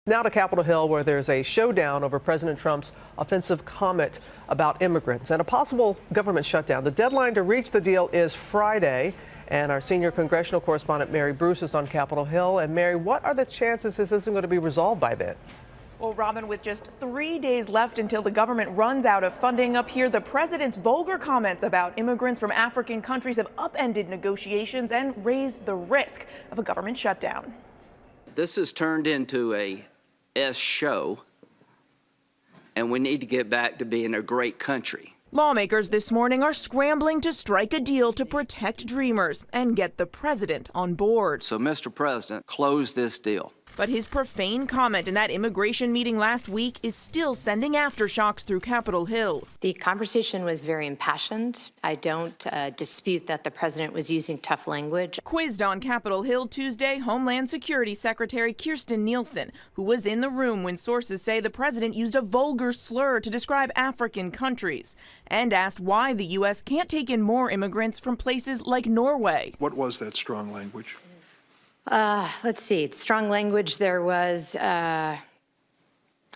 Now to Capitol Hill, where there's a showdown over President Trump's offensive comment about immigrants and a possible government shutdown. The deadline to reach the deal is Friday, and our senior congressional correspondent Mary Bruce is on Capitol Hill. And Mary, what are the chances this isn't going to be resolved by then? Well, Robin, with just 3 days left until the government runs out of funding up here, the president's vulgar comments about immigrants from African countries have upended negotiations and raised the risk of a government shutdown. This has turned into a show, and we need to get back to being a great country. Lawmakers this morning are scrambling to strike a deal to protect dreamers and get the president on board. So, Mr. President, close this deal. But his profane comment in that immigration meeting last week is still sending aftershocks through Capitol Hill. The conversation was very impassioned. I don't dispute that the president was using tough language. Quizzed on Capitol Hill Tuesday, Homeland Security Secretary Kirstjen Nielsen, who was in the room when sources say the president used a vulgar slur to describe African countries, and asked why the U.S. can't take in more immigrants from places like Norway. What was that strong language? Let's see. Strong language. There was,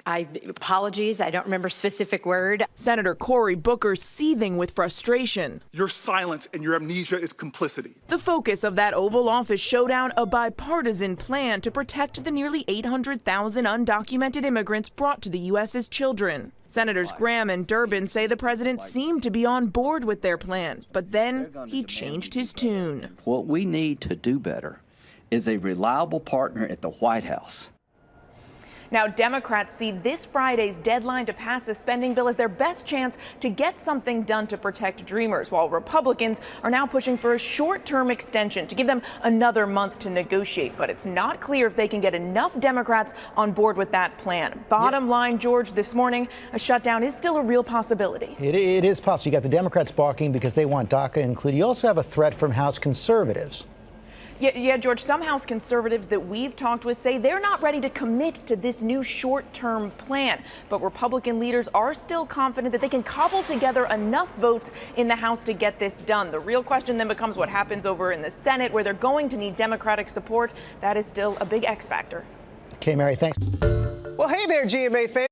apologies. I don't remember specific word. Senator Cory Booker seething with frustration. Your silence and your amnesia is complicity. The focus of that Oval Office showdown, a bipartisan plan to protect the nearly 800,000 undocumented immigrants brought to the U.S. as children. Senators Graham and Durbin say the president seemed to be on board with their plan, but then he changed his tune. What we need to do better is a reliable partner at the White House. Now, Democrats see this Friday's deadline to pass a spending bill as their best chance to get something done to protect dreamers, while Republicans are now pushing for a short-term extension to give them another month to negotiate. But it's not clear if they can get enough Democrats on board with that plan. Bottom line, George, this morning, a shutdown is still a real possibility. It is possible. You got the Democrats balking because they want DACA included. You also have a threat from House conservatives. Yeah, George, some House conservatives that we've talked with say they're not ready to commit to this new short-term plan. But Republican leaders are still confident that they can cobble together enough votes in the House to get this done. The real question then becomes what happens over in the Senate, where they're going to need Democratic support. That is still a big X factor. Okay, Mary, thanks. Well, hey there, GMA fans.